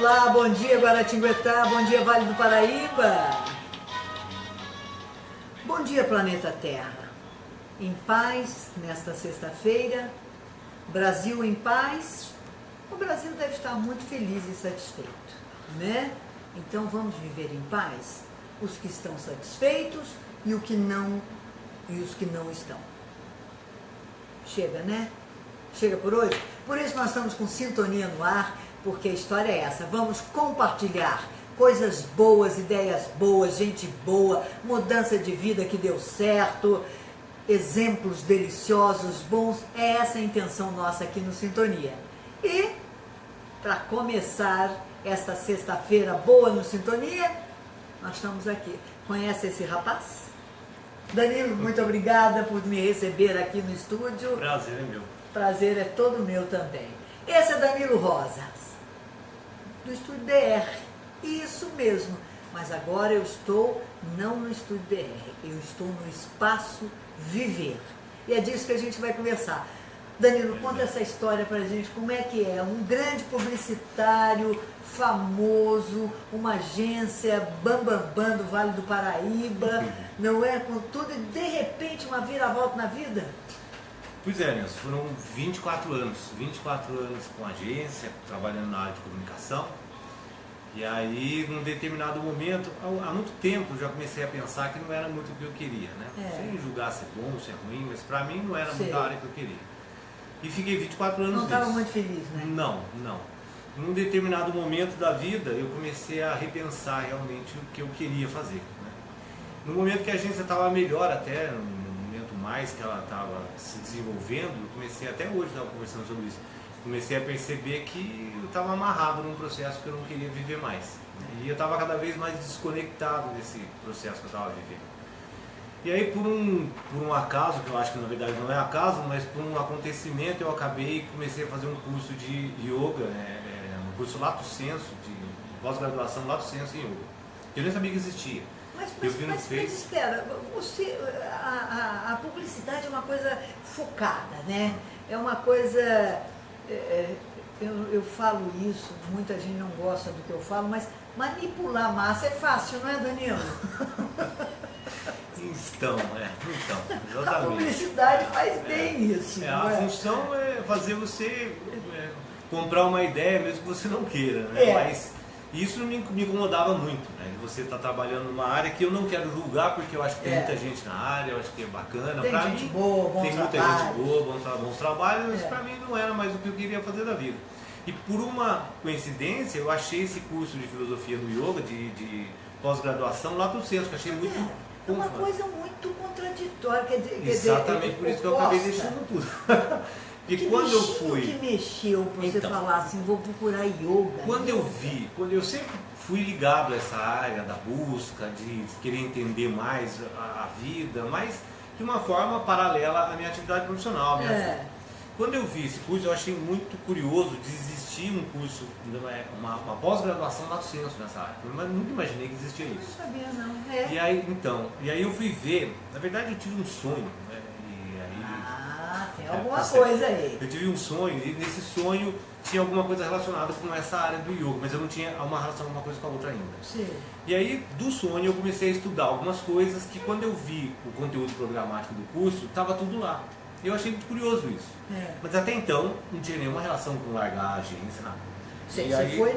Olá, bom dia Guaratinguetá, bom dia Vale do Paraíba. Bom dia planeta Terra. Em paz nesta sexta-feira, Brasil em paz. O Brasil deve estar muito feliz e satisfeito, né? Então vamos viver em paz, os que estão satisfeitos e os que não estão. Chega, né? Chega por hoje? Por isso nós estamos com Sintonia no Ar, porque a história é essa. Vamos compartilhar coisas boas, ideias boas, gente boa, mudança de vida que deu certo, exemplos deliciosos, bons. É essa a intenção nossa aqui no Sintonia. E, para começar esta sexta-feira boa no Sintonia, nós estamos aqui. Conhece esse rapaz? Danilo, muito obrigada por me receber aqui no estúdio. Prazer é meu. Prazer é todo meu também. Esse é Danilo Rosas, do Estúdio DR. Isso mesmo. Mas agora eu estou não no Estúdio DR, eu estou no Espaço Viver. E é disso que a gente vai conversar. Danilo, conta essa história pra gente, como é que é? Um grande publicitário, famoso, uma agência bambambam do Vale do Paraíba, não é? Com tudo, e de repente uma viravolta na vida? Pois é, Nilson, foram 24 anos com agência, trabalhando na área de comunicação. E aí, num determinado momento, há muito tempo, eu já comecei a pensar que não era muito o que eu queria, né? Sem julgar se é bom, se é ruim, mas pra mim não era muito a área que eu queria. E fiquei 24 anos nisso. Não estava muito feliz, né? Não. Num determinado momento da vida, eu comecei a repensar realmente o que eu queria fazer, né? No momento que a agência estava melhor até, no momento mais que ela estava se desenvolvendo, eu comecei, até hoje estava conversando sobre isso, comecei a perceber que eu estava amarrado num processo que eu não queria viver mais, né? E eu estava cada vez mais desconectado desse processo que eu estava vivendo. E aí, por um acaso, que eu acho que na verdade não é acaso, mas por um acontecimento, eu comecei a fazer um curso de yoga, um curso Lato Senso, de pós-graduação Lato Senso em yoga. Eu nem sabia que existia. Mas espera, a publicidade é uma coisa focada, né? É uma coisa, eu falo isso, muita gente não gosta do que eu falo, mas manipular massa é fácil, não é, Danilo? Então, exatamente. A publicidade faz bem isso. A função é fazer você comprar uma ideia, mesmo que você não queira, né? Mas isso me incomodava muito, né? De você estar trabalhando numa área que eu não quero julgar, porque eu acho que tem muita gente na área, eu acho que é bacana. Tem gente boa, bom tem trabalho. Muita gente boa, bons trabalhos, mas para mim não era mais o que eu queria fazer da vida. E por uma coincidência, eu achei esse curso de filosofia do yoga, de pós-graduação, lá do Centro, que achei muito... É uma coisa muito contraditória, quer dizer... Exatamente por isso que eu acabei deixando tudo. Porque quando eu fui... que mexeu para você falar assim, vou procurar yoga? Quando eu sempre fui ligado a essa área da busca, de querer entender mais a vida, mas de uma forma paralela à minha atividade profissional. Quando eu vi esse curso, eu achei muito curioso de existir um curso, uma pós-graduação Lato Senso nessa área. Mas nunca imaginei que existia isso. Não sabia, não. E aí eu fui ver, na verdade eu tive um sonho, né? Tem alguma coisa aí. Eu tive um sonho, e nesse sonho tinha alguma coisa relacionada com essa área do yoga, mas eu não tinha uma relação uma coisa com a outra ainda. Sim. E aí, do sonho, eu comecei a estudar algumas coisas que, quando eu vi o conteúdo programático do curso, estava tudo lá. Eu achei muito curioso isso. Mas até então, não tinha nenhuma relação com largar a agência, nada. Você foi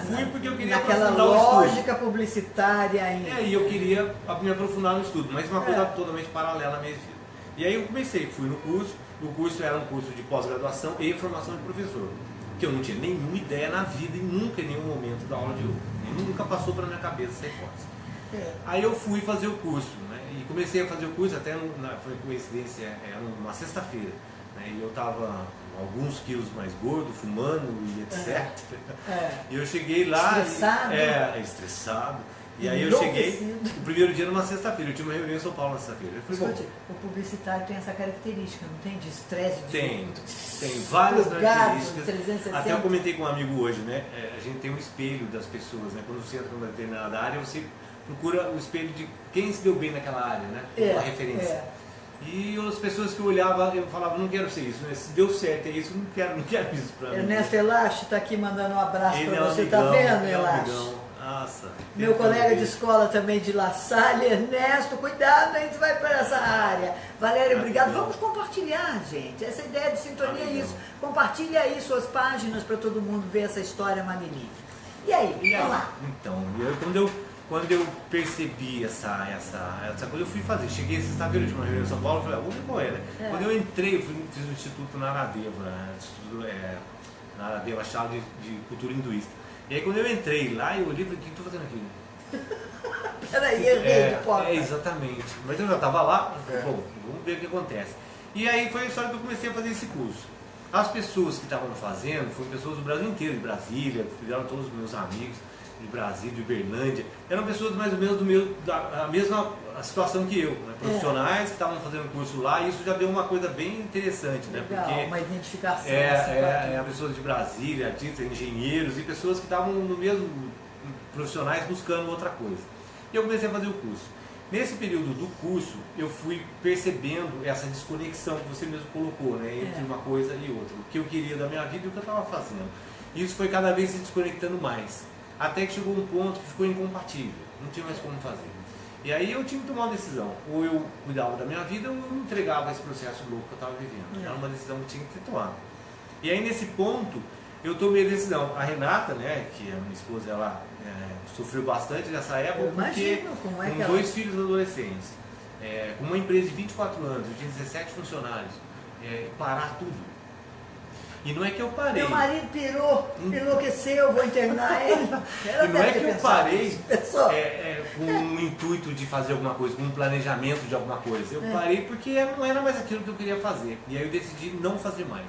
fui porque eu queria naquela lógica publicitária ainda. E eu queria me aprofundar no estudo, mas uma coisa totalmente paralela à minha vida. E aí eu comecei, fui no curso. O curso era um curso de pós-graduação e formação de professor, que eu não tinha nenhuma ideia na vida e nunca em nenhum momento da aula de yoga. Nunca passou pela minha cabeça essa hipótese. Aí eu fui fazer o curso, né? E comecei a fazer o curso, até foi coincidência, era uma sexta-feira, né? E eu estava alguns quilos mais gordo, fumando e etc. E eu cheguei lá... Estressado? Estressado. E aí eu cheguei, o primeiro dia numa sexta-feira, eu tinha uma reunião em São Paulo na sexta-feira. O publicitário tem essa característica, não tem? De estresse? Tem várias características. Até eu comentei com um amigo hoje, né? A gente tem um espelho das pessoas, né? Quando você entra numa determinada área, você procura o espelho de quem se deu bem naquela área, né? Uma referência. E as pessoas que eu olhava, eu falava, não quero ser isso, né? Se deu certo é isso, não quero isso pra mim. Ernesto Elache está aqui mandando um abraço para você, amigão, tá vendo, ele Elache? Nossa. Meu colega de escola também de La Salle, Ernesto, cuidado, a gente vai para essa área. Valéria, obrigado. Vamos compartilhar, gente. Essa ideia de sintonia é isso. Compartilha aí suas páginas para todo mundo ver essa história magnífica. E aí, vamos lá. Então, quando eu percebi essa coisa, eu fui fazer. Cheguei sexta-feira de manhã em São Paulo, falei, vamos ver qual era. Quando eu entrei, eu fiz o Instituto Naradeva, Naradeva, Chave de Cultura Hinduísta. E aí quando eu entrei lá, eu olhei e falei, o que eu estou fazendo aqui? Peraí, errei de porta. Exatamente. Mas eu já estava lá, falei, bom, vamos ver o que acontece. E aí foi a história que eu comecei a fazer esse curso. As pessoas que estavam fazendo foram pessoas do Brasil inteiro, de Brasília, fizeram todos os meus amigos de Brasília, de Uberlândia, eram pessoas mais ou menos da mesma situação que eu, né? Profissionais que estavam fazendo curso lá, e isso já deu uma coisa bem interessante, né? Legal, porque uma identificação. pessoas de Brasília, artistas, engenheiros e pessoas que estavam no mesmo, profissionais buscando outra coisa. E eu comecei a fazer o curso. Nesse período do curso, eu fui percebendo essa desconexão que você mesmo colocou, né? Entre uma coisa e outra, o que eu queria da minha vida e o que eu estava fazendo. E isso foi cada vez se desconectando mais. Até que chegou um ponto que ficou incompatível, não tinha mais como fazer. E aí eu tinha que tomar uma decisão, ou eu cuidava da minha vida ou eu me entregava a esse processo louco que eu estava vivendo. Era uma decisão que eu tinha que ter tomado. E aí nesse ponto, eu tomei a decisão. A Renata, né, que é a minha esposa, ela sofreu bastante nessa época, porque com 2 filhos adolescentes, com uma empresa de 24 anos, eu tinha 17 funcionários, parar tudo. E não é que eu parei. Meu marido pirou, enlouqueceu, vou internar ele. E não é que eu parei com o intuito de fazer alguma coisa, com um planejamento de alguma coisa. Eu parei porque não era mais aquilo que eu queria fazer. E aí eu decidi não fazer mais.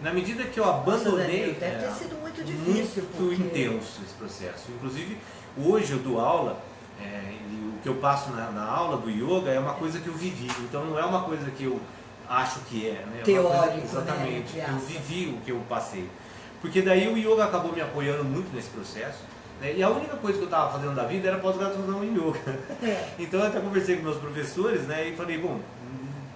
Na medida que eu abandonei, deve ter sido muito difícil. Muito intenso esse processo. Inclusive, hoje eu dou aula, e o que eu passo na aula do yoga é uma coisa que eu vivi. Então não é uma coisa que eu acho que né? Teórico, exatamente, né? Eu vivi o que eu passei. Porque daí o yoga acabou me apoiando muito nesse processo, né? E a única coisa que eu estava fazendo da vida era pós-graduação em yoga. Então eu até conversei com meus professores, né? E falei, bom,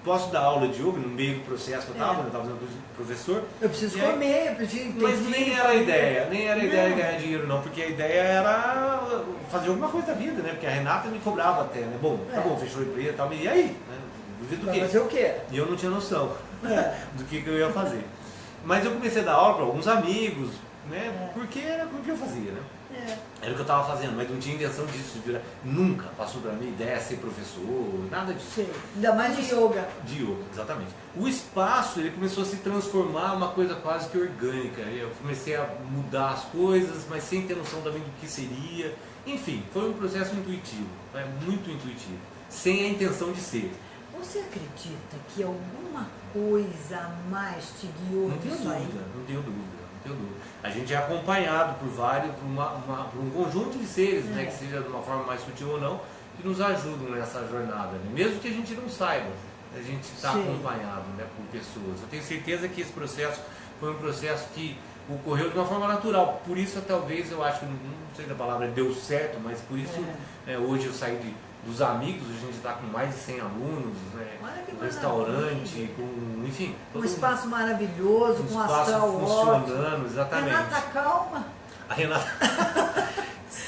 posso dar aula de yoga no meio do processo que eu estava fazendo com professor. Eu preciso comer, eu preciso entender. Mas nem era a ideia ganhar dinheiro não, porque a ideia era fazer alguma coisa da vida, né? Porque a Renata me cobrava até, né? Bom, tá bom, fechou a empresa e tal, e aí? Né? Vai fazer o quê? E eu não tinha noção do que eu ia fazer. Mas eu comecei a dar aula para alguns amigos, né? Porque era o que eu fazia, né? Era o que eu estava fazendo, mas não tinha intenção disso. Nunca passou para mim ideia de ser professor, nada disso. Sim. Ainda mais de yoga. De yoga, exatamente. O espaço, ele começou a se transformar uma coisa quase que orgânica. Eu comecei a mudar as coisas, mas sem ter noção também do que seria. Enfim, foi um processo intuitivo, muito intuitivo, sem a intenção de ser. Você acredita que alguma coisa a mais te guiou nisso aí? Não tenho dúvida. A gente é acompanhado por por um conjunto de seres, né, que seja de uma forma mais sutil ou não, que nos ajudam nessa jornada, né? Mesmo que a gente não saiba, a gente está acompanhado, né, por pessoas. Eu tenho certeza que esse processo foi um processo que ocorreu de uma forma natural. Por isso, talvez, eu acho que, não sei se a palavra deu certo, mas por isso, hoje eu saí dos amigos, a gente está com mais de 100 alunos, né? Um restaurante, enfim. Um espaço maravilhoso, com astral funcionando, exatamente. Renata, calma. A Renata...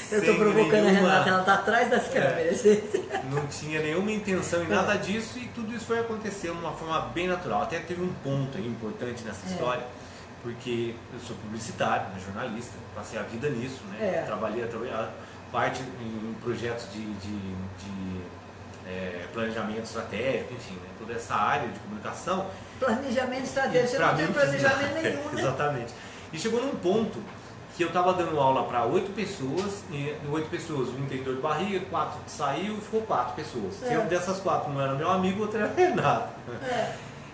Eu estou provocando a Renata, ela está atrás das câmeras. Não tinha nenhuma intenção em nada disso e tudo isso foi acontecendo de uma forma bem natural. Até teve um ponto aí importante nessa história, porque eu sou publicitário, jornalista, passei a vida nisso, né? Trabalhei parte em projetos de planejamento estratégico, enfim, né? Toda essa área de comunicação. Planejamento estratégico, você não tem planejamento nenhum, né? Exatamente. E chegou num ponto que eu estava dando aula para 8 pessoas, e 8 pessoas, um tem dor de barriga, 4 saiu, ficou 4 pessoas. Sendo dessas 4, um era meu amigo, outro era Renato.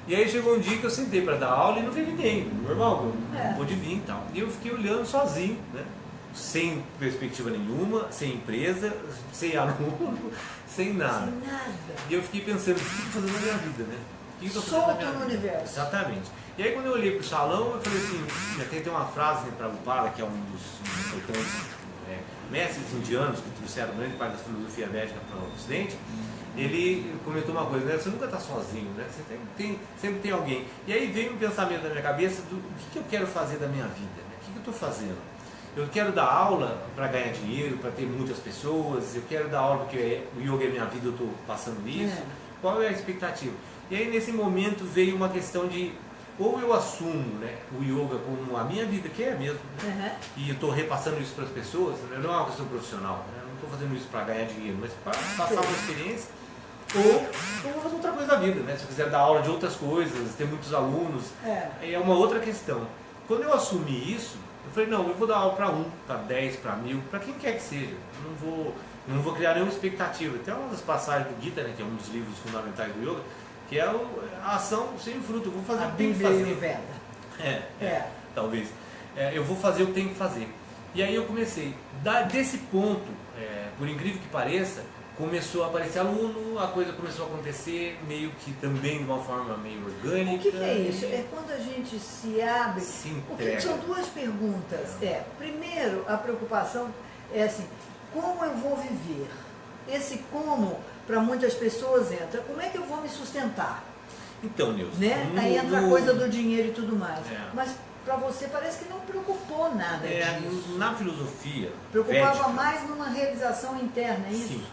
E aí chegou um dia que eu sentei para dar aula e não veio ninguém, normal, não pôde vir e tal. E eu fiquei olhando sozinho, né? Sem perspectiva nenhuma, sem empresa, sem aluno, sem nada. Sem nada. E eu fiquei pensando, o que eu estou fazendo na minha vida, né? Solto no universo. Exatamente. E aí quando eu olhei para o salão, eu falei assim, até tem uma frase para o Prabhupada, que é um dos importantes mestres indianos que trouxeram grande parte da filosofia védica para o Ocidente, ele comentou uma coisa, né? Você nunca está sozinho, né? Você sempre tem alguém. E aí veio um pensamento na minha cabeça do que eu quero fazer da minha vida, né? O que eu estou fazendo? Eu quero dar aula para ganhar dinheiro, para ter muitas pessoas, eu quero dar aula porque o yoga é minha vida, eu estou passando isso. Qual é a expectativa? E aí nesse momento veio uma questão de, ou eu assumo, né, o yoga como a minha vida, que é mesmo, né? E eu estou repassando isso para as pessoas, né? Não é uma questão profissional, né? Eu não estou fazendo isso para ganhar dinheiro, mas para passar uma experiência. Ou eu vou fazer outra coisa da vida, né? Se eu quiser dar aula de outras coisas, ter muitos alunos, é uma outra questão. Quando eu assumi isso, eu falei, não, eu vou dar aula para 1, para 10, para 1000, para quem quer que seja. Eu não vou criar nenhuma expectativa. Tem uma das passagens do Gita, né, que é um dos livros fundamentais do yoga, que é a ação sem fruto. Eu vou fazer o que tenho que fazer. Talvez. Eu vou fazer o que tenho que fazer. E aí eu comecei. Desse ponto, por incrível que pareça, começou a aparecer aluno, a coisa começou a acontecer meio que também de uma forma meio orgânica. O que é isso? É quando a gente se abre. Se entrega. São duas perguntas. Primeiro, a preocupação é assim, como eu vou viver? Esse como, para muitas pessoas entra, como é que eu vou me sustentar? Então, Nilson. Né? Aí entra a coisa do dinheiro e tudo mais. Mas para você parece que não preocupou nada disso. Na filosofia preocupava védica, mais numa realização interna, é isso? Sim.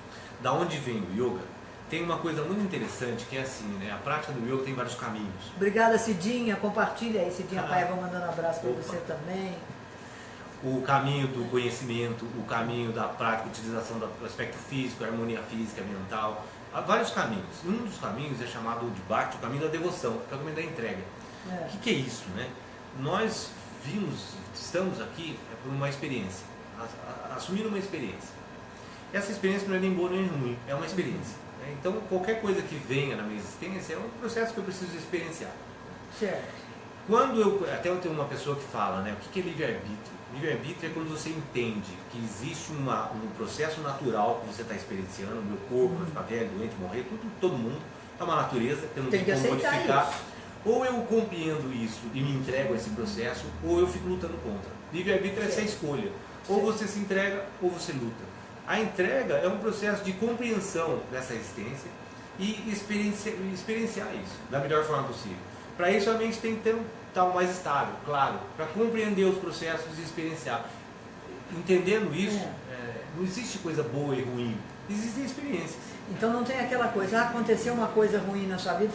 Da onde vem o yoga, tem uma coisa muito interessante que é assim, né? A prática do yoga tem vários caminhos. Obrigada, Cidinha. Compartilha aí, Cidinha Paiva mandando abraço para você também. O caminho do conhecimento, o caminho da prática, utilização do aspecto físico, a harmonia física, mental. Há vários caminhos. Um dos caminhos é chamado de Bhakti, o caminho da devoção, que é o caminho da entrega. O que é isso, né? Nós estamos aqui por uma experiência, assumindo uma experiência. Essa experiência não é nem boa nem ruim, é uma experiência. Né? Então, qualquer coisa que venha na minha existência é um processo que eu preciso experienciar. Certo. Até eu tenho uma pessoa que fala, né, o que é livre-arbítrio? Livre-arbítrio é quando você entende que existe um processo natural que você está experienciando, o meu corpo vai ficar velho, doente, morrer, todo mundo, é uma natureza que eu não tenho como modificar. Isso. Ou eu compreendo isso e me entrego a esse processo, ou eu fico lutando contra. Livre-arbítrio é essa escolha. Ou você se entrega, ou você luta. A entrega é um processo de compreensão dessa existência e experienciar isso da melhor forma possível. Para isso a mente tem que ter um tal mais estável, claro, para compreender os processos e experienciar. Entendendo isso, não existe coisa boa e ruim, existem experiências. Então não tem aquela coisa, aconteceu uma coisa ruim na sua vida,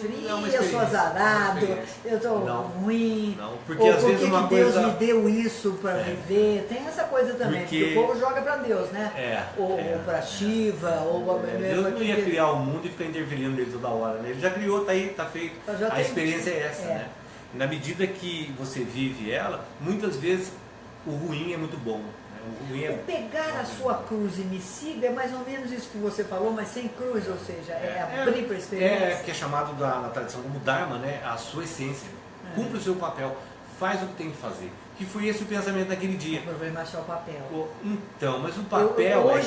eu sou azarado, eu estou ruim, porque às vezes uma Deus coisa... me deu isso para viver, tem essa coisa também, porque o povo joga para Deus, né? Ou para Shiva, ou Deus não ia criar o mundo e ficar interferindo nele toda hora, né? Ele já criou, tá aí, tá feito, a experiência é essa, né? Na medida que você vive ela, muitas vezes o ruim é muito bom. O pegar a sua cruz e me siga é mais ou menos isso que você falou, mas sem cruz, ou seja, abrir para a experiência. Que é chamado na tradição como Dharma, né? A sua essência. Cumpre o seu papel, faz o que tem que fazer. Que foi esse o pensamento naquele dia. O problema é achar o papel. Então, mas o papel eu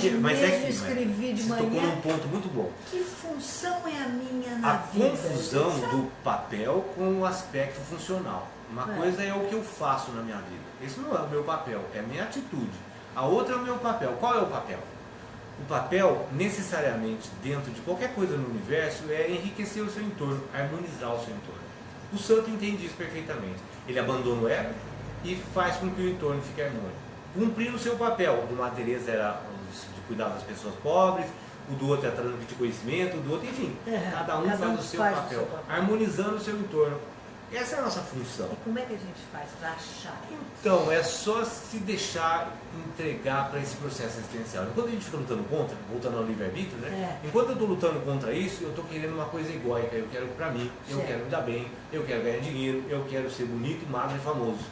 escrevi de manhã. Você tocou num ponto muito bom. Que função é a minha na vida? A confusão do papel com o aspecto funcional. Uma coisa é o que eu faço na minha vida. Esse não é o meu papel, é a minha atitude. A outra é o meu papel. Qual é o papel? O papel, necessariamente, dentro de qualquer coisa no universo, é enriquecer o seu entorno, harmonizar o seu entorno. O santo entende isso perfeitamente. Ele abandona o ego e faz com que o entorno fique harmônico. Cumprir o seu papel. O de uma Teresa era de cuidar das pessoas pobres, o do outro é transmitir conhecimento, o do outro, enfim. Cada um faz o seu papel, harmonizando o seu entorno. Essa é a nossa função. E como é que a gente faz para achar? Então, é só se deixar entregar para esse processo existencial. Enquanto a gente fica lutando contra, voltando ao livre-arbítrio, né? Enquanto eu estou lutando contra isso, eu estou querendo uma coisa egóica. Eu quero para mim, eu quero me dar bem, eu quero ganhar dinheiro, eu quero ser bonito, magro e famoso.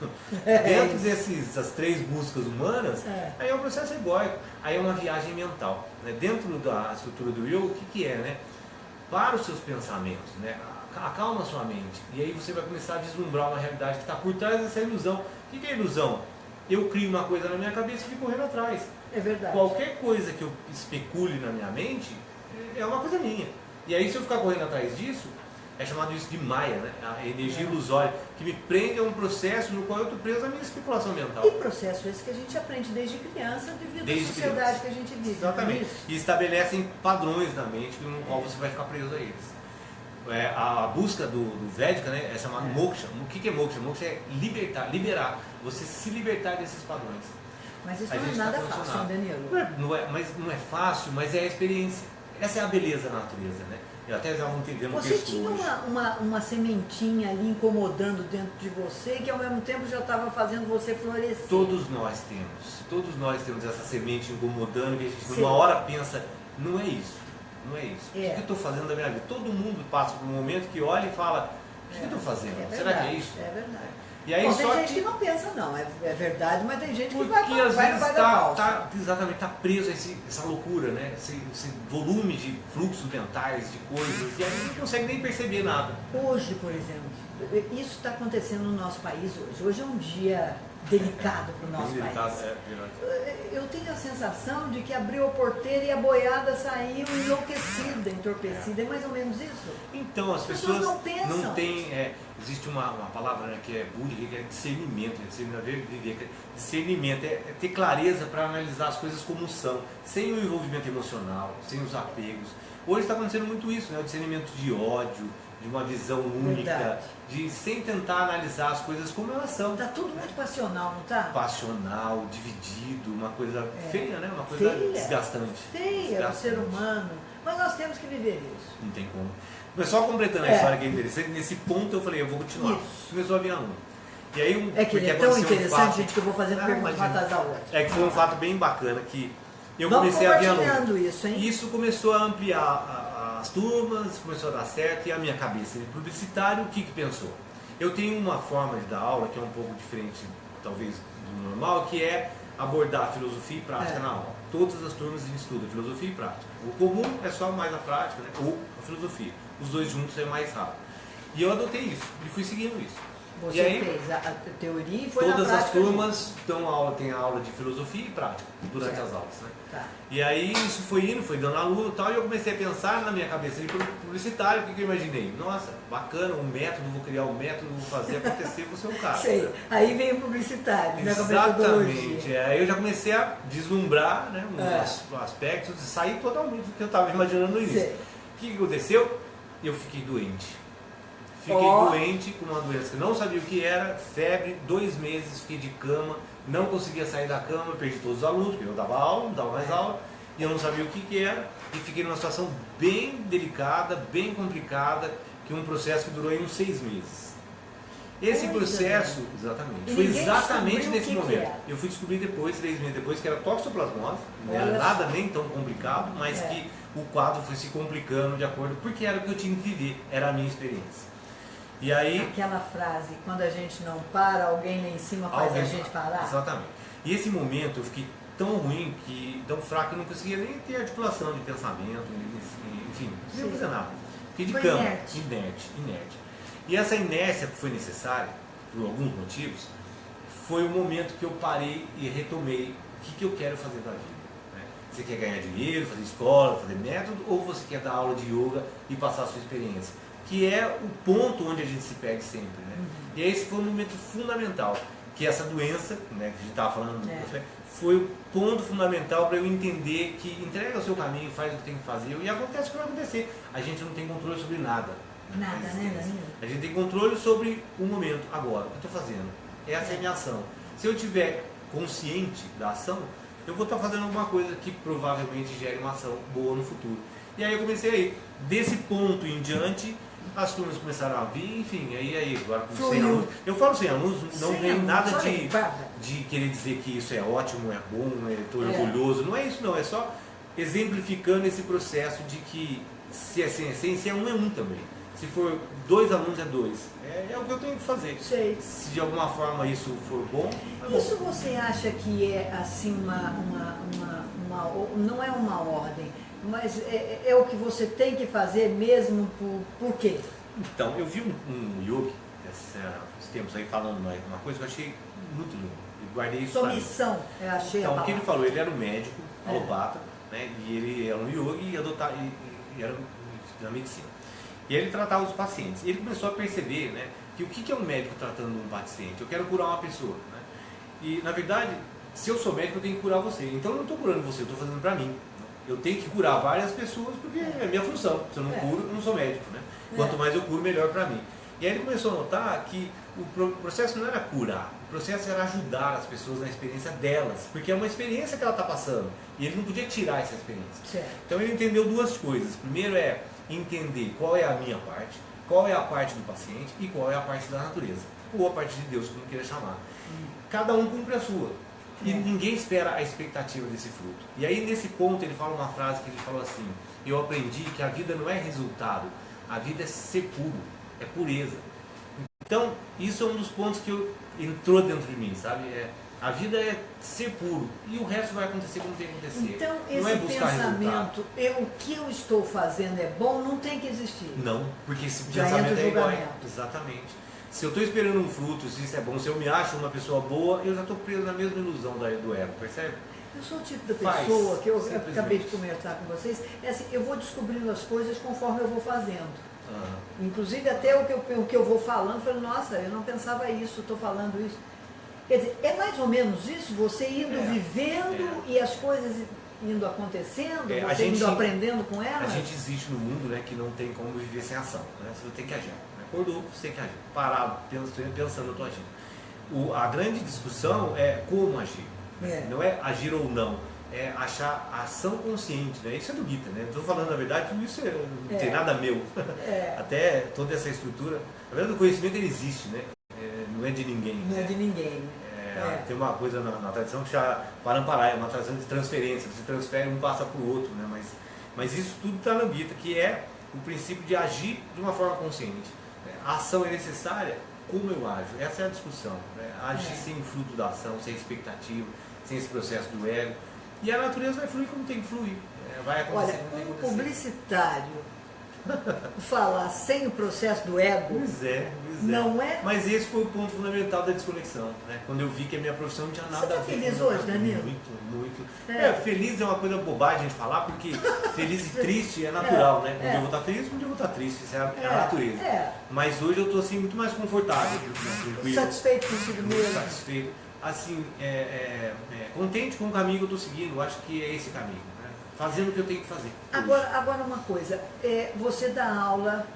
Dentro dessas 3 buscas humanas, aí é um processo egóico, aí é uma viagem mental. Né? Dentro da estrutura do yoga, o que é, né? Para os seus pensamentos, né? Acalma a sua mente. E aí você vai começar a vislumbrar uma realidade que está por trás dessa ilusão. O que é ilusão? Eu crio uma coisa na minha cabeça e fico correndo atrás. É verdade. Qualquer coisa que eu especule na minha mente é uma coisa minha. E aí se eu ficar correndo atrás disso, É chamado isso de Maia, né? A energia ilusória, que me prende a um processo no qual eu estou preso à minha especulação mental. E processo esse que a gente aprende desde criança, devido à sociedade que a gente vive. Exatamente. E estabelecem padrões na mente no qual você vai ficar preso a eles. A busca do Védica, né, é chamada moksha. O que é moksha? Moksha é liberar, você se libertar desses padrões. Mas isso não é nada fácil, Danilo. Mas não é fácil, mas é a experiência. Essa é a beleza da natureza, né? Eu até já vou entender no Você texto tinha hoje. uma sementinha ali incomodando dentro de você, que ao mesmo tempo já estava fazendo você florescer. Todos nós temos essa semente incomodando, que a gente numa hora pensa, não é isso. Não é isso. O que eu estou fazendo da minha vida? Todo mundo passa por um momento que olha e fala, o que eu estou fazendo? Será que é isso? É verdade. E aí, bom, só tem gente que não pensa não, é verdade, mas tem gente que porque vai às vezes está preso a essa loucura, né? Esse volume de fluxos mentais, de coisas, e aí não consegue nem perceber nada. Hoje, por exemplo, isso está acontecendo no nosso país hoje. Hoje é um dia delicado para o nosso país. Eu tenho a sensação de que abriu a porteira e a boiada saiu enlouquecida, entorpecida. É mais ou menos isso? Então, as pessoas não pensam. Não têm... existe uma palavra, né, que é búdica, que é discernimento. Discernimento é ter clareza para analisar as coisas como são, sem o envolvimento emocional, sem os apegos. Hoje está acontecendo muito isso, né? O discernimento de ódio, de uma visão única, sem tentar analisar as coisas como elas são. Está tudo muito passional, não está? Passional, dividido, uma coisa feia, né? Uma coisa desgastante. Feia do ser humano. Mas nós temos que viver isso. Não tem como. Mas só completando a história que é interessante, nesse ponto eu falei, eu vou continuar. Isso. Começou a vir aluno. E aí, é que ele é tão interessante, gente, que eu vou fazendo perguntas atrás da outra. É que foi um fato bem bacana que eu comecei a vir aluno. Isso, hein? E isso começou a ampliar as turmas, começou a dar certo, e a minha cabeça de publicitário, o que pensou? Eu tenho uma forma de dar aula que é um pouco diferente, talvez, do normal, que é abordar filosofia e prática na aula. Todas as turmas estudam filosofia e prática. O comum é só mais a prática, né? Ou a filosofia. Os dois juntos é mais rápido. E eu adotei isso, e fui seguindo isso. Você e aí, fez a teoria e foi todas na prática. As turmas têm aula de filosofia e prática durante as aulas, né? Tá. E aí isso foi dando aluno e tal, e eu comecei a pensar na minha cabeça de publicitário, o que eu imaginei? Nossa, bacana, um método, vou criar um método, vou fazer acontecer com o seu cara. Sei, aí veio o publicitário, né? Exatamente, aí eu já comecei a vislumbrar, né, aspectos e sair totalmente do que eu estava imaginando no início. O que aconteceu? Eu fiquei doente. Fiquei doente com uma doença que não sabia o que era, febre, 2 meses, fiquei de cama, não conseguia sair da cama, perdi todos os alunos, porque eu dava aula, não dava mais aula, e eu não sabia o que era, e fiquei numa situação bem delicada, bem complicada, que um processo que durou aí uns 6 meses. Esse processo, exatamente, foi exatamente nesse momento. Eu fui descobrir depois, 3 meses depois, que era toxoplasmose, não era nada nem tão complicado, mas que o quadro foi se complicando de acordo, porque era o que eu tinha que viver, era a minha experiência. E aí, aquela frase, quando a gente não para, alguém lá em cima faz a gente parar. Exatamente. E esse momento eu fiquei tão ruim, tão fraco, que eu não conseguia nem ter articulação de pensamento, enfim, não conseguia fazer nada. Fiquei de cama, inerte. E essa inércia que foi necessária, por alguns motivos, foi o momento que eu parei e retomei o que eu quero fazer da vida. Né? Você quer ganhar dinheiro, fazer escola, fazer método, ou você quer dar aula de yoga e passar a sua experiência? Que é o ponto onde a gente se perde sempre, né? E esse foi um momento fundamental, que essa doença, né, que a gente estava falando, foi o ponto fundamental para eu entender que entrega o seu caminho, faz o que tem que fazer, e acontece o que vai acontecer. A gente não tem controle sobre nada. Nada, né, Danilo? A gente tem controle sobre o momento, agora, o que eu estou fazendo. Essa é a minha ação. Se eu estiver consciente da ação, eu vou estar fazendo alguma coisa que provavelmente gere uma ação boa no futuro. E aí eu comecei aí, desse ponto em diante, as turmas começaram a vir, enfim, aí agora com 100 alunos. Eu falo 100 alunos, não tem nada de querer dizer que isso é ótimo, é bom, estou orgulhoso, não é isso não, é só exemplificando esse processo de que se é sem essência, é um também. Se for 2 alunos, é 2. É o que eu tenho que fazer. Sei. Se de alguma forma isso for bom, é bom. Isso você acha que é assim não é uma ordem, mas é o que você tem que fazer mesmo por quê? Então, eu vi um yogi, esses tempos aí, falando uma coisa que eu achei muito lindo. Eu guardei isso. Sua missão, eu achei. Então, o que ele falou, ele era um médico, alopata, né, e ele era um yogi e era na medicina. E ele tratava os pacientes. Ele começou a perceber, né, que o que é um médico tratando um paciente? Eu quero curar uma pessoa, né? E, na verdade, se eu sou médico, eu tenho que curar você. Então, eu não estou curando você, eu estou fazendo para mim. Eu tenho que curar várias pessoas porque é minha função. Se eu não curo, eu não sou médico, né? Quanto mais eu curo, melhor para mim. E aí ele começou a notar que o processo não era curar, o processo era ajudar as pessoas na experiência delas, porque é uma experiência que ela está passando e ele não podia tirar essa experiência. Certo. Então ele entendeu duas coisas. Primeiro é entender qual é a minha parte, qual é a parte do paciente e qual é a parte da natureza, ou a parte de Deus, como queira chamar. Cada um cumpre a sua. E ninguém espera a expectativa desse fruto. E aí nesse ponto ele fala uma frase que ele falou assim: eu aprendi que a vida não é resultado, a vida é ser puro, é pureza. Então isso é um dos pontos que entrou dentro de mim, sabe? A vida é ser puro e o resto vai acontecer como tem que acontecer. Então não esse é buscar pensamento, o que eu estou fazendo é bom, não tem que existir. Não, porque esse Já pensamento entra o é igual. julgamento. Exatamente. Se eu estou esperando um fruto, se isso é bom, se eu me acho uma pessoa boa, eu já estou preso na mesma ilusão do ego, percebe? Eu sou o tipo de Faz, pessoa que eu simplesmente. acabei de conversar com vocês, é assim, eu vou descobrindo as coisas conforme eu vou fazendo. Inclusive até o que eu vou falando, eu falo, nossa, eu não pensava isso, estou falando isso. Quer dizer, é mais ou menos isso, você indo vivendo e as coisas indo acontecendo, você indo aprendendo com elas. A gente existe no mundo, né, que não tem como viver sem ação, né? Você tem que agir. Acordou, você tem que agir. Parado, pensando, eu estou agindo. A grande discussão é como agir. Não é agir ou não. É achar a ação consciente, né? Isso é do Gita, né? Estou falando a verdade, tudo isso não tem nada meu. Até toda essa estrutura. Na verdade, o conhecimento ele existe, né? Não é de ninguém. Não é de ninguém. Tem uma coisa na tradição que chama Paramparaya, uma tradição de transferência. Você transfere, um passa para o outro, né? Mas isso tudo está no Gita, que é o princípio de agir de uma forma consciente. A ação é necessária, como eu ajo? Essa é a discussão. Né? Agir sem o fruto da ação, sem expectativa, sem esse processo do ego. E a natureza vai fluir como tem que fluir. Vai acontecer como tem que acontecer. Publicitário falar sem o processo do ego, Pois é. não é? Mas esse foi o ponto fundamental da desconexão. Né? Quando eu vi que a minha profissão não tinha nada a ver. Você está feliz hoje, Danilo? Muito. Feliz é uma coisa bobagem de falar, porque feliz e triste é natural, né? Um dia eu vou estar feliz, um dia eu vou estar triste. Isso é a natureza. Mas hoje eu estou assim, muito mais confortável, tranquilo. Satisfeito consigo mesmo? Satisfeito. Assim, contente com o caminho que eu estou seguindo. Eu acho que é esse caminho. Né? Fazendo o que eu tenho que fazer. Agora uma coisa. Você dá aula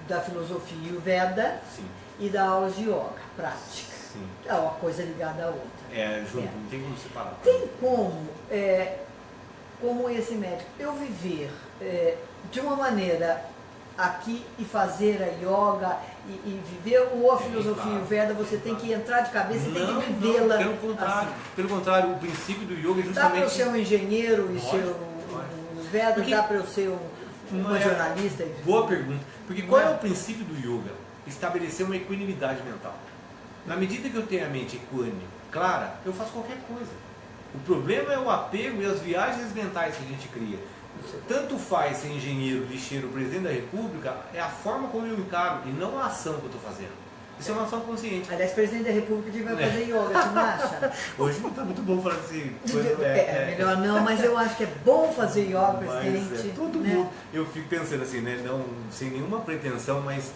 da filosofia Ayurveda e dá aula de yoga, prática. Sim. É uma coisa ligada à outra. Junto, não tem como separar. Tem como esse médico, eu viver de uma maneira aqui e fazer a yoga e viver, ou a filosofia Ayurveda, você tem que entrar de cabeça e tem que vivê-la. Pelo contrário, o princípio do yoga é justamente... Dá para eu ser um engenheiro e ser um Ayurveda, dá para eu ser um jornalista? Boa pergunta. Porque qual é o princípio do yoga? Estabelecer uma equanimidade mental. Na medida que eu tenho a mente equânime, clara, eu faço qualquer coisa. O problema é o apego e as viagens mentais que a gente cria. Tanto faz ser engenheiro, lixeiro, presidente da república, é a forma como eu encaro e não a ação que eu estou fazendo. Isso é uma ação consciente. Aliás, presidente da república vai fazer yoga, você não acha? Hoje não está muito bom falar assim. Melhor não, mas eu acho que é bom fazer yoga, presidente. Todo mundo. Eu fico pensando assim, né? Não, sem nenhuma pretensão, mas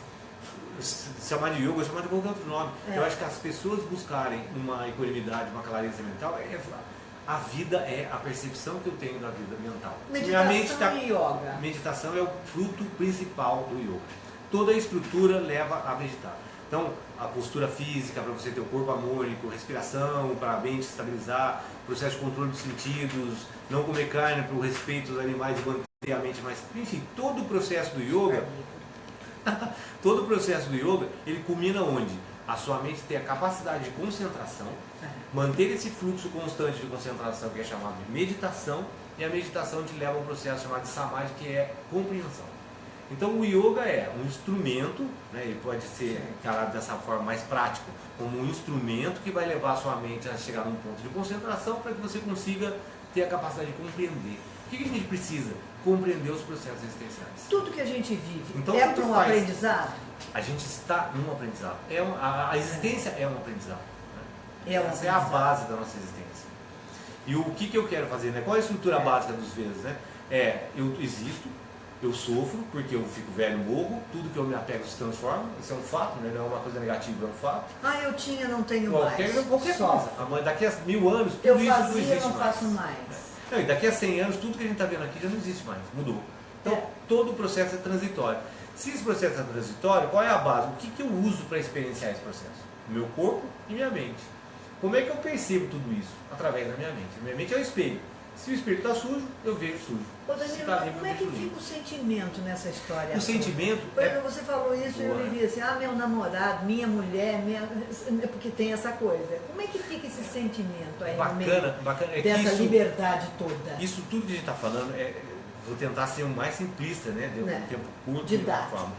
chamar de yoga, chamar de qualquer outro nome. Eu acho que as pessoas buscarem uma equanimidade, uma clareza mental, a vida é a percepção que eu tenho da vida mental. Meditação e yoga. Meditação é o fruto principal do yoga. Toda a estrutura leva a meditar. Então, a postura física para você ter o corpo harmônico, respiração para a mente estabilizar, processo de controle dos sentidos, não comer carne para o respeito aos animais e manter a mente mais... Enfim, todo o processo do yoga, ele culmina onde? A sua mente tem a capacidade de concentração, manter esse fluxo constante de concentração, que é chamado de meditação, e a meditação te leva a um processo chamado de samadhi, que é compreensão. Então o yoga é um instrumento, né, ele pode ser encarado dessa forma mais prática, como um instrumento que vai levar a sua mente a chegar num ponto de concentração para que você consiga ter a capacidade de compreender. O que a gente precisa? Compreender os processos existenciais. Tudo que a gente vive então, é para um aprendizado? A gente está num aprendizado. A existência é um aprendizado. Né? Essa é a base da nossa existência. E o que eu quero fazer? Né? Qual é a estrutura básica dos Vedas? Né? Eu existo, Eu sofro porque eu fico velho e morro, tudo que eu me apego se transforma, isso é um fato, né? Não é uma coisa negativa, é um fato. Ah, eu tinha, não tenho Qualquer mais. coisa. Daqui a 1000 anos, tudo Eu isso não fazia, existe não mais. faço mais. Não, e daqui a 100 anos, tudo que a gente está vendo aqui já não existe mais, mudou. Então, todo o processo é transitório. Se esse processo é transitório, qual é a base? O que eu uso para experienciar esse processo? Meu corpo e minha mente. Como é que eu percebo tudo isso? Através da minha mente. Minha mente é o espelho. Se o espelho está sujo, eu vejo sujo. Ô Danilo, Se tá mas limpo, como eu é que vejo limpo. fica o sentimento nessa história? O toda? sentimento Por é... exemplo, você falou isso e eu vivi assim, meu namorado, minha mulher, porque tem essa coisa. Como é que fica esse sentimento aí no meio Bacana. É dessa que isso, liberdade toda? isso tudo que a gente está falando, vou tentar ser o mais simplista, né? Deu um tempo curto. Didático.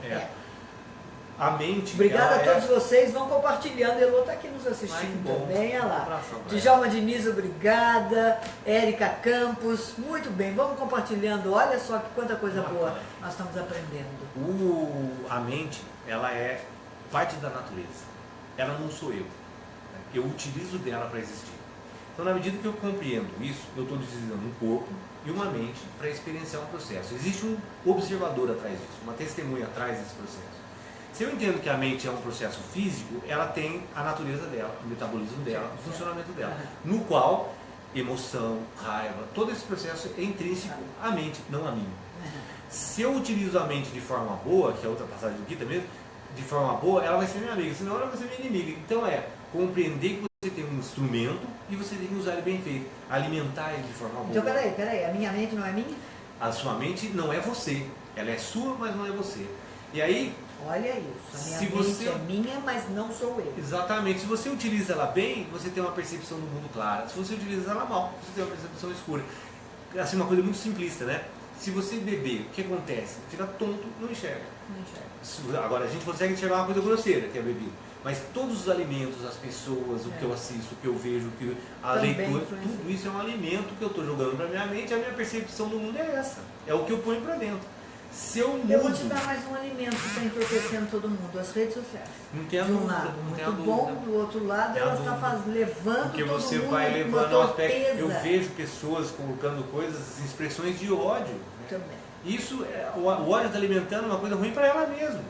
A mente... Obrigada a todos vocês, vão compartilhando. Elô está aqui nos assistindo também, olha lá. Abração, Djalma Diniz, obrigada. Érica Campos, muito bem, vamos compartilhando. Olha só que quanta coisa boa nós estamos aprendendo. A mente, ela é parte da natureza. Ela não sou eu. Eu utilizo dela para existir. Então, na medida que eu compreendo isso, eu estou utilizando um corpo e uma mente para experienciar um processo. Existe um observador atrás disso, uma testemunha atrás desse processo. Se eu entendo que a mente é um processo físico, ela tem a natureza dela, o metabolismo dela, o funcionamento dela, no qual emoção, raiva, todo esse processo é intrínseco à mente, não a mim. Se eu utilizo a mente de forma boa, que é outra passagem do Gita mesmo, de forma boa, ela vai ser minha amiga, senão ela vai ser minha inimiga. Então compreender que você tem um instrumento e você tem que usar ele bem feito, alimentar ele de forma boa. Então peraí, a minha mente não é minha? A sua mente não é você, ela é sua, mas não é você. E aí... Olha isso, a minha mente é minha, mas não sou eu. Exatamente, se você utiliza ela bem, você tem uma percepção do mundo clara. Se você utiliza ela mal, você tem uma percepção escura. Assim, uma coisa muito simplista, né? Se você beber, o que acontece? Fica tonto, não enxerga. Agora, a gente consegue enxergar uma coisa grosseira, que é a bebida. Mas todos os alimentos, as pessoas, o que eu assisto, o que eu vejo, a leitura, tudo isso é um alimento que eu estou jogando para minha mente. A minha percepção do mundo é essa. É o que eu ponho para dentro. Se eu mudo... Eu vou te dar mais um alimento que está entorpecendo todo mundo, as redes sociais. Não tem a de um dúvida, lado, não muito tem a bom, dúvida. do outro lado, ela está levando porque todo você mundo vai levando ao aspecto. Eu torpeza. vejo pessoas colocando coisas, expressões de ódio. Né? Também. Isso, o ódio está alimentando uma coisa ruim para ela mesma.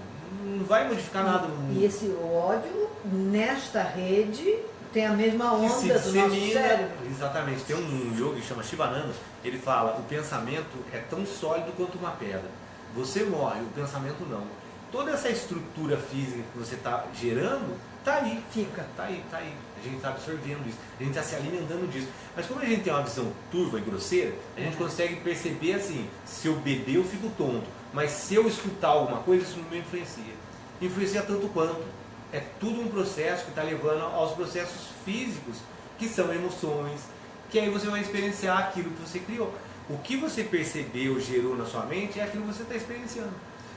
Não vai modificar nada no mundo. E esse ódio, nesta rede, tem a mesma onda do nosso cérebro. Exatamente. Tem um yogi que chama Shivananda, ele fala, o pensamento é tão sólido quanto uma pedra. Você morre, o pensamento não. Toda essa estrutura física que você está gerando, está aí. Está aí. A gente está absorvendo isso. A gente está se alimentando disso. Mas como a gente tem uma visão turva e grosseira, a gente consegue perceber assim, se eu beber eu fico tonto. Mas se eu escutar alguma coisa, isso não me influencia. Influencia tanto quanto. É tudo um processo que está levando aos processos físicos, que são emoções, que aí você vai experienciar aquilo que você criou. O que você percebeu, gerou na sua mente, é aquilo que você está experienciando.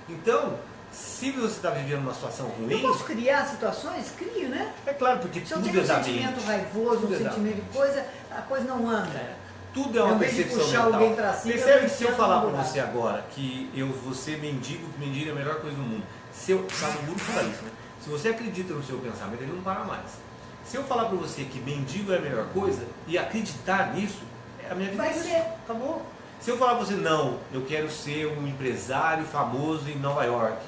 Então, se você está vivendo uma situação ruim... Eu posso criar situações? Crio, né? É claro, porque se eu tudo tenho é da um sentimento mente. raivoso, um sentimento de coisa, a coisa não anda. Tudo é uma percepção mental. Alguém pra cima, percebe que se eu falar para você agora que eu vou ser mendigo, que mendigo é a melhor coisa do mundo. Se eu sabe, o mundo fala isso, né? Se você acredita no seu pensamento, ele não para mais. Se eu falar para você que mendigo é a melhor coisa e acreditar nisso, a minha vida vai ser. Acabou. Se eu falar para você, não, eu quero ser um empresário famoso em Nova York,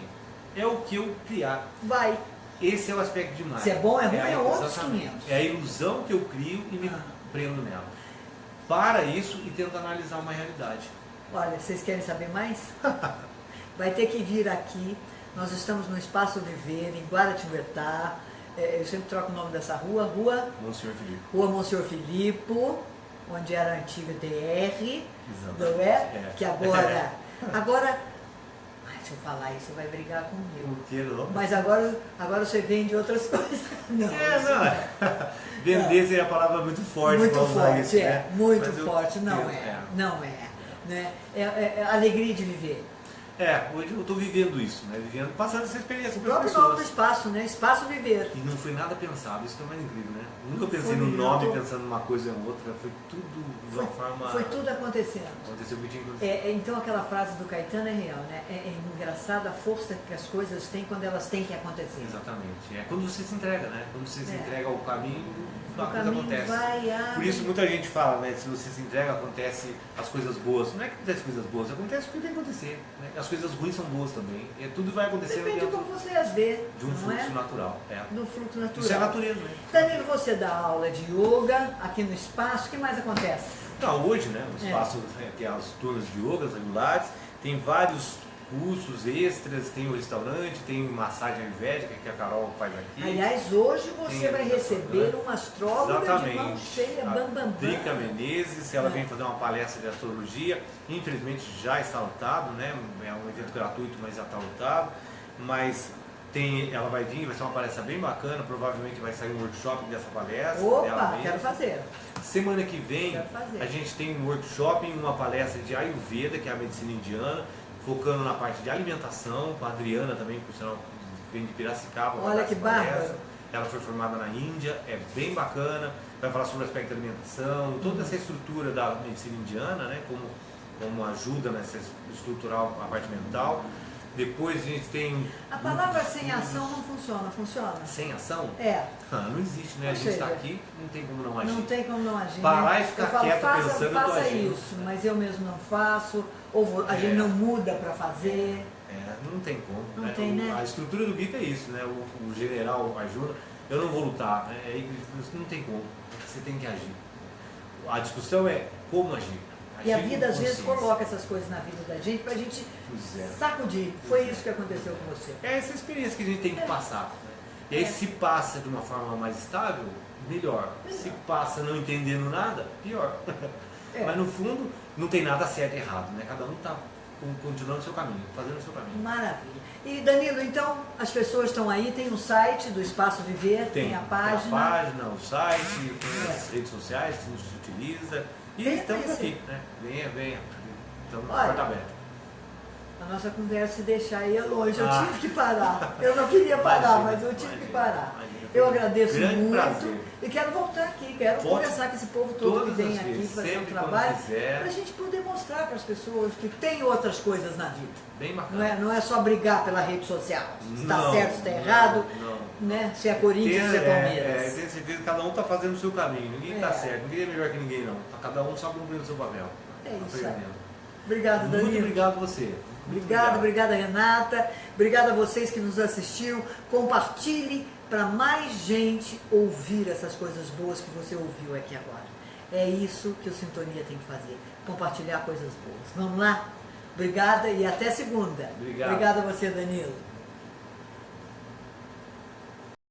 é o que eu criar. Vai. Esse é o aspecto de Maya. Se é bom, é ruim, é outros 500. É a ilusão que eu crio e me prendo nela. Para isso e tenta analisar uma realidade. Olha, vocês querem saber mais? Vai ter que vir aqui. Nós estamos no Espaço Viver, em Guaratinguetá. Eu sempre troco o nome dessa rua. Rua Monsenhor Filipe. Rua Monsenhor Filipe, onde era a antiga DR. Não é? Que agora... Se eu falar isso, você vai brigar comigo. Mas agora você vende outras coisas. Não. Vender seria a palavra muito forte. Muito forte, isso, né? Muito forte. Não é. Não é. Né? É a alegria de viver. Hoje eu estou vivendo isso, né? Passando essa experiência O para as próprio nome do pessoas. espaço, né? Espaço Viver. E não foi nada pensado, isso que é mais incrível, né? Nunca pensei Foi no lindo. nome, pensando numa coisa ou outra, foi tudo de uma forma... Foi tudo acontecendo. Aconteceu o que tinha que acontecer. Então aquela frase do Caetano é real, né? É engraçada a força que as coisas têm quando elas têm que acontecer. Exatamente. É quando você se entrega, né? Quando você se entrega ao caminho, O a coisa caminho acontece. vai, abre. Por isso muita gente fala, né? Se você se entrega, acontece as coisas boas. Não é que acontece coisas boas, acontece o que tem que acontecer. Né? As coisas ruins são boas também. E tudo vai acontecendo Depende de dentro como você as vê, de um não fluxo é? natural. Do fluxo natural. Isso é natureza, né? Danilo, você dá aula de yoga aqui no espaço, o que mais acontece? Então, hoje, né, o espaço tem as turmas de yoga regulares, tem vários cursos extras, tem o restaurante, tem massagem ayurvédica que a Carol faz aqui. Aliás, hoje você Tem vai receber uma astróloga de mão Exatamente. cheia, A bam, bam, bam. Drica Menezes, ela vem fazer uma palestra de astrologia, infelizmente já está lotado, né? É um evento gratuito, mas já está lotado. Mas ela vai vir, vai ser uma palestra bem bacana, provavelmente vai sair um workshop dessa palestra. dela Opa, mesma. quero fazer. Semana que vem Quero fazer. a gente tem um workshop e uma palestra de Ayurveda, que é a medicina indiana, focando na parte de alimentação, com a Adriana também, por sinal, vem de Piracicaba. vai Olha dar que essa palestra. bárbaro. Ela foi formada na Índia, é bem bacana, vai falar sobre o aspecto da alimentação, toda essa estrutura da medicina indiana, né, como ajuda nessa estruturar a parte mental. Depois a gente tem... A palavra sem ação não funciona, funciona? Sem ação? É. Não existe, né? Ou A gente está seja, aqui, não tem como não agir. Não tem como não agir. Parar né? e ficar eu falo, quieto faça, pensando, eu tô faça agindo. isso, mas eu mesmo não faço, ou a gente não muda para fazer. Não tem como. Não né? tem, né? A estrutura do Gita é isso, né? O general Arjuna, eu não vou lutar, né? Não tem como. Você tem que agir. A discussão é como agir. E a Agir vida com às vezes consciência. coloca essas coisas na vida da gente pra gente Pois é. sacudir. Foi isso que aconteceu com você. É essa experiência que a gente tem que passar. Né? E aí, se passa de uma forma mais estável, melhor. Se passa não entendendo nada, pior. Mas no fundo, não tem nada certo e errado, né? Cada um está continuando o seu caminho, fazendo o seu caminho. Maravilha. E Danilo, então, as pessoas estão aí, tem o site do Espaço Viver, tem a página. Tem a página, o site, tem as redes sociais que a gente utiliza. E Venha estamos conhecer. aqui, né? Venha. Estamos com a Olha, porta aberta. A nossa conversa se deixar ia longe, eu tive que parar. Eu não queria parar, mas eu tive que parar. Eu agradeço muito prazer. e quero voltar aqui, quero Pode. conversar com esse povo todo que Todas vem as aqui vezes, fazer um sempre quando trabalho, quiser. para a gente poder mostrar para as pessoas que tem outras coisas na vida. Bem bacana. Não é só brigar pela rede social, se está Não, certo, se está errado, não. né? Se é Corinthians, se é Palmeiras. Tenho certeza que cada um está fazendo o seu caminho. Ninguém está certo, ninguém é melhor que ninguém, não. Cada um só cumprindo o seu papel. É isso aí. Aprendendo. Obrigado, Danilo. Muito obrigado a você. Muito Obrigada Renata, obrigada a vocês que nos assistiram. Compartilhe para mais gente ouvir essas coisas boas que você ouviu aqui agora. É isso que o Sintonia tem que fazer, compartilhar coisas boas. Vamos lá? Obrigada e até segunda. Obrigado. Obrigada a você, Danilo.